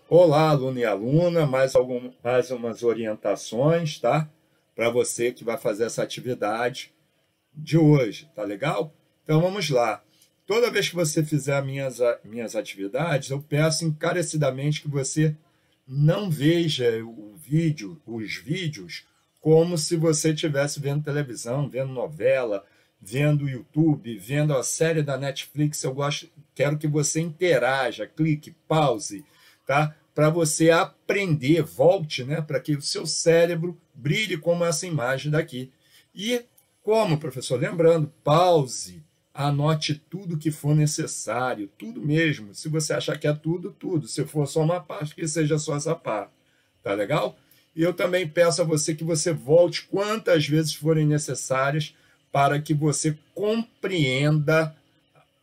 Olá, aluno e aluna, mais umas orientações, tá? Para você que vai fazer essa atividade de hoje, tá legal? Então vamos lá. Toda vez que você fizer minhas atividades, eu peço encarecidamente que você não veja os vídeos, como se você estivesse vendo televisão, vendo novela, vendo YouTube, vendo a série da Netflix. Quero que você interaja, clique, pause, tá? Para você aprender, volte, né? Para que o seu cérebro brilhe como essa imagem daqui. E como, professor? Lembrando, pause, anote tudo que for necessário, tudo mesmo. Se você achar que é tudo, tudo. Se for só uma parte, que seja só essa parte. Tá legal? E eu também peço a você que você volte quantas vezes forem necessárias para que você compreenda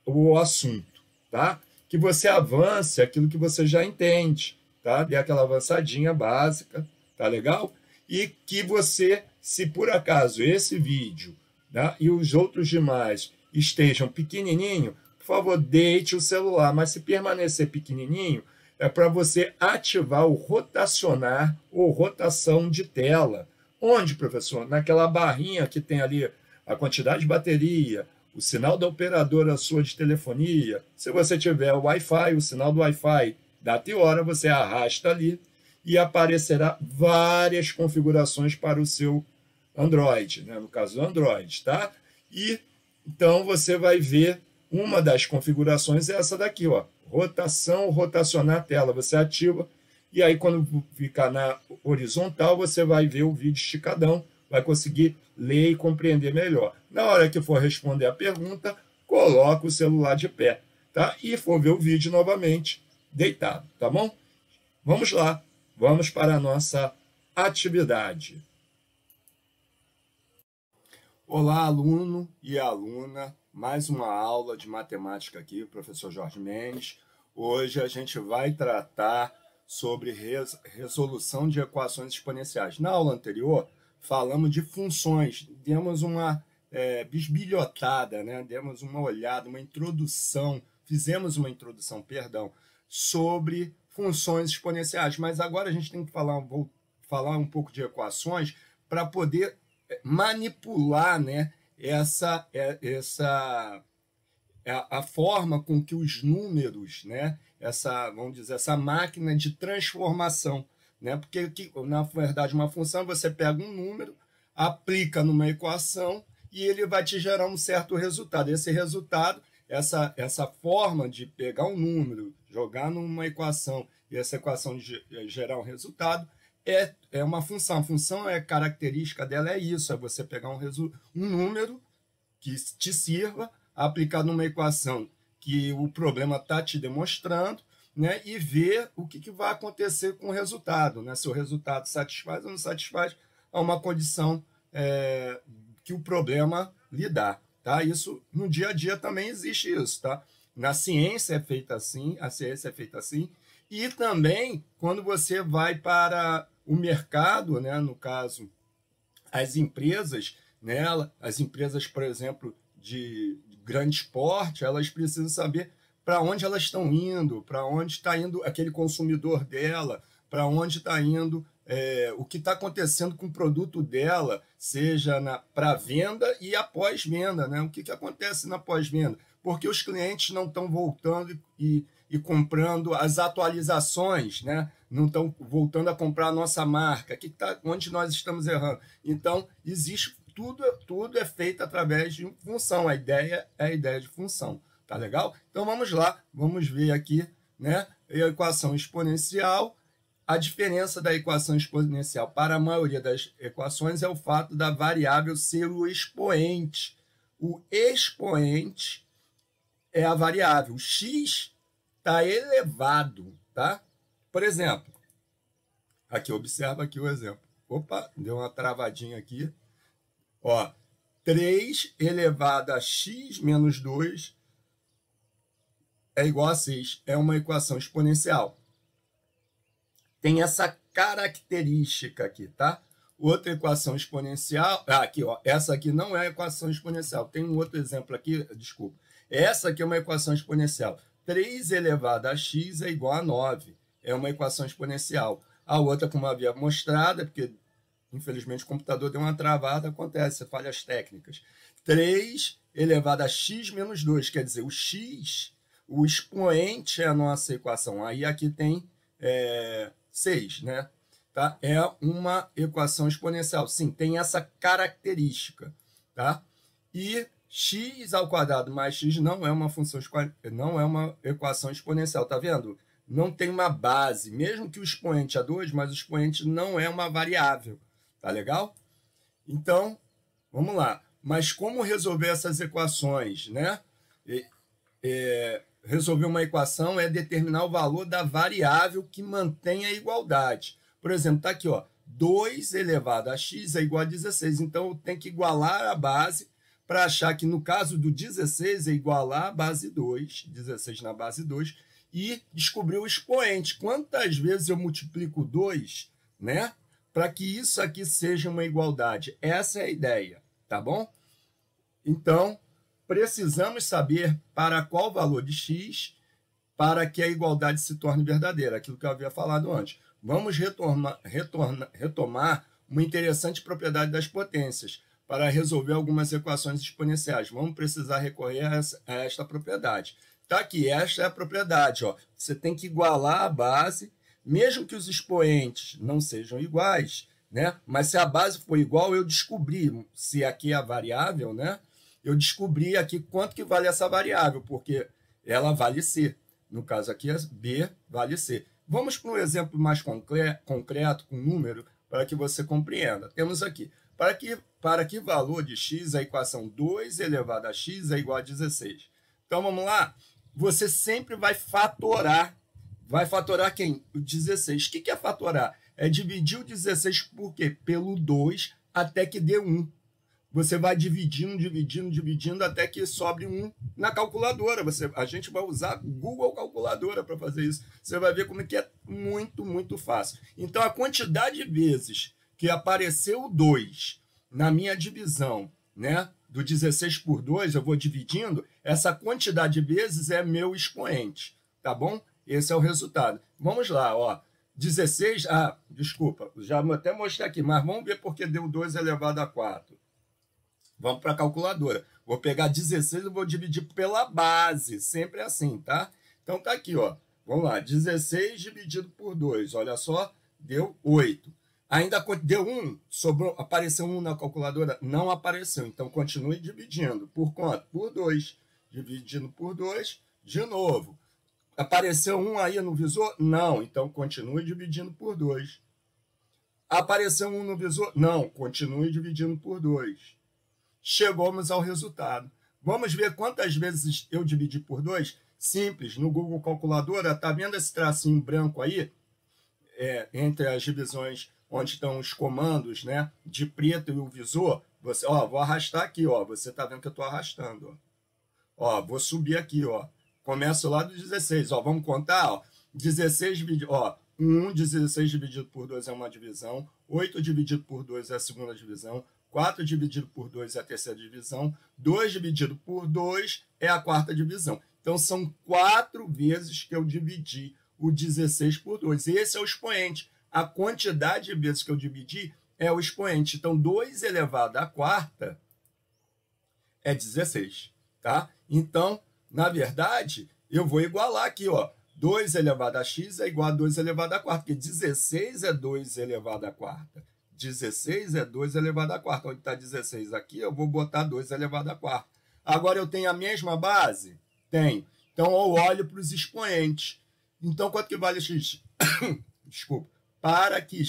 o assunto, tá? Que você avance aquilo que você já entende, tá? Dê aquela avançadinha básica, tá legal? E que você, se por acaso esse vídeo, tá, e os outros demais estejam pequenininho, por favor, deite o celular, mas se permanecer pequenininho, é para você ativar o rotacionar ou rotação de tela. Onde, professor? Naquela barrinha que tem ali a quantidade de bateria, o sinal da operadora sua de telefonia. Se você tiver o Wi-Fi, o sinal do Wi-Fi, data e hora, você arrasta ali e aparecerá várias configurações para o seu Android, né? No caso do Android, tá? E então você vai ver uma das configurações é essa daqui, ó, rotação, rotacionar a tela. Você ativa e aí quando ficar na horizontal, você vai ver o vídeo esticadão, vai conseguir ler e compreender melhor. Na hora que for responder a pergunta, coloca o celular de pé, tá? E for ver o vídeo novamente, deitado, tá bom? Vamos lá, vamos para a nossa atividade. Olá, aluno e aluna, mais uma aula de matemática aqui, professor Jorge Mendes. Hoje a gente vai tratar sobre resolução de equações exponenciais. Na aula anterior, falamos de funções, demos uma bisbilhotada, né? Demos uma olhada, fizemos uma introdução, perdão, sobre funções exponenciais, mas agora a gente tem que vou falar um pouco de equações para poder manipular, né, a forma com que os números, né, vamos dizer, essa máquina de transformação, né, porque na verdade uma função você pega um número, aplica numa equação e ele vai te gerar um certo resultado. Esse resultado, essa forma de pegar um número, jogar numa equação e essa equação gerar um resultado, é uma função. A função, característica dela é isso, é você pegar um número que te sirva, aplicar numa equação que o problema está te demonstrando, né, e ver o que vai acontecer com o resultado, né, se o resultado satisfaz ou não satisfaz a uma condição que o problema lhe dá. Tá? Isso, no dia a dia também existe isso. Tá? Na ciência é feita assim, a ciência é feita assim, e também quando você vai para o mercado, né, no caso, as empresas, né, as empresas, por exemplo, de grande porte, elas precisam saber para onde elas estão indo, para onde está indo aquele consumidor dela, para onde está indo o que está acontecendo com o produto dela, seja para venda e após venda, né? O que acontece na pós-venda? Porque os clientes não estão voltando e comprando as atualizações, né? Não estão voltando a comprar a nossa marca, onde nós estamos errando. Então, existe tudo é feito através de função. A ideia é a ideia de função. Tá legal? Então, vamos lá, vamos ver aqui, né? A equação exponencial. A diferença da equação exponencial para a maioria das equações é o fato da variável ser o expoente. O expoente é a variável. O x está elevado, tá? Por exemplo, aqui, observa aqui o exemplo. Opa, deu uma travadinha aqui. Ó, 3 elevado a x menos 2 é igual a 6. É uma equação exponencial. Tem essa característica aqui, tá? Outra equação exponencial... aqui, ó. Essa aqui não é equação exponencial. Tem um outro exemplo aqui, desculpa. Essa aqui é uma equação exponencial. 3 elevado a x é igual a 9. é uma equação exponencial. A outra, como havia mostrado, é porque, infelizmente, o computador deu uma travada, acontece, falhas técnicas. 3 elevado a x menos 2, quer dizer, o x, o expoente é a nossa equação. Aí aqui tem 6, né? Tá? É uma equação exponencial. Sim, tem essa característica. Tá? E x ao quadrado mais x não é uma função, não é uma equação exponencial. Tá vendo? Não tem uma base, mesmo que o expoente é 2, mas o expoente não é uma variável. Tá legal? Então, vamos lá. Mas como resolver essas equações, né? Resolver uma equação é determinar o valor da variável que mantém a igualdade. Por exemplo, está aqui, ó, 2 elevado a x é igual a 16. Então, eu tenho que igualar a base para achar que, no caso do 16, é igualar a base 2, 16 na base 2, e descobrir o expoente. Quantas vezes eu multiplico 2, né? Para que isso aqui seja uma igualdade. Essa é a ideia, tá bom? Então, precisamos saber para qual valor de x para que a igualdade se torne verdadeira, aquilo que eu havia falado antes. Vamos retomar uma interessante propriedade das potências para resolver algumas equações exponenciais. Vamos precisar recorrer a esta propriedade. Tá aqui, esta é a propriedade. Ó. Você tem que igualar a base, mesmo que os expoentes não sejam iguais, né? Mas se a base for igual, eu descobri, se aqui é a variável, né? Eu descobri aqui quanto que vale essa variável, porque ela vale C. No caso aqui, B vale C. Vamos para um exemplo mais concreto, com número, para que você compreenda. Temos aqui, para que valor de x a equação 2 elevado a x é igual a 16? Então, vamos lá. Você sempre vai fatorar. Vai fatorar quem? O 16. O que é fatorar? É dividir o 16 por quê? Pelo 2 até que dê 1. Você vai dividindo até que sobre 1 na calculadora. A gente vai usar Google Calculadora para fazer isso. Você vai ver como é que é muito, muito fácil. Então, a quantidade de vezes que apareceu o 2 na minha divisão, né, do 16 por 2, eu vou dividindo, essa quantidade de vezes é meu expoente, tá bom? Esse é o resultado. Vamos lá, ó. 16, desculpa, já até mostrei aqui, mas vamos ver porque deu 2 elevado a 4. Vamos para a calculadora. Vou pegar 16 e vou dividir pela base. Sempre assim, tá? Então, tá aqui, ó. Vamos lá. 16 dividido por 2. Olha só, deu 8. Ainda deu 1? Sobrou, apareceu 1 na calculadora? Não apareceu. Então, continue dividindo. Por quanto? Por 2. Dividindo por 2, de novo. Apareceu 1 aí no visor? Não. Então, continue dividindo por 2. Apareceu 1 no visor? Não. Continue dividindo por 2. Chegamos ao resultado. Vamos ver quantas vezes eu dividi por 2? Simples, no Google Calculadora, tá vendo esse tracinho branco aí? Entre as divisões onde estão os comandos, né? De preto e o visor. Você, ó, vou arrastar aqui, ó. Você tá vendo que eu tô arrastando, ó. Ó, vou subir aqui, ó. Começo lá do 16, ó. Vamos contar, ó. 16 dividido, ó. 16 dividido por 2 é uma divisão. 8 dividido por 2 é a segunda divisão. 4 dividido por 2 é a terceira divisão. 2 dividido por 2 é a quarta divisão. Então, são 4 vezes que eu dividi o 16 por 2. Esse é o expoente. A quantidade de vezes que eu dividi é o expoente. Então, 2 elevado à quarta é 16. Tá? Então, na verdade, eu vou igualar aqui, ó. 2 elevado a x é igual a 2 elevado à quarta, porque 16 é 2 elevado à quarta. 16 é 2 elevado à quarta. Onde está 16 aqui, eu vou botar 2 elevado à quarta. Agora, eu tenho a mesma base? Tenho. Então, eu olho para os expoentes. Então, quanto que vale x? Desculpa. Para que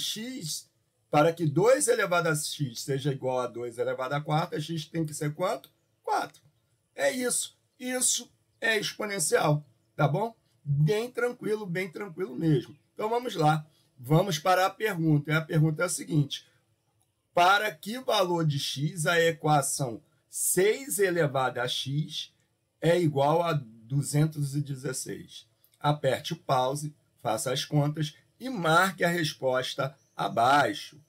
2 elevado a x seja igual a 2 elevado à quarta, x tem que ser quanto? 4. É isso. Isso é exponencial. Tá bom? Bem tranquilo mesmo. Então, vamos lá. Vamos para a pergunta. E a pergunta é a seguinte. Para que valor de x a equação 6 elevado a x é igual a 216? Aperte o pause, faça as contas e marque a resposta abaixo.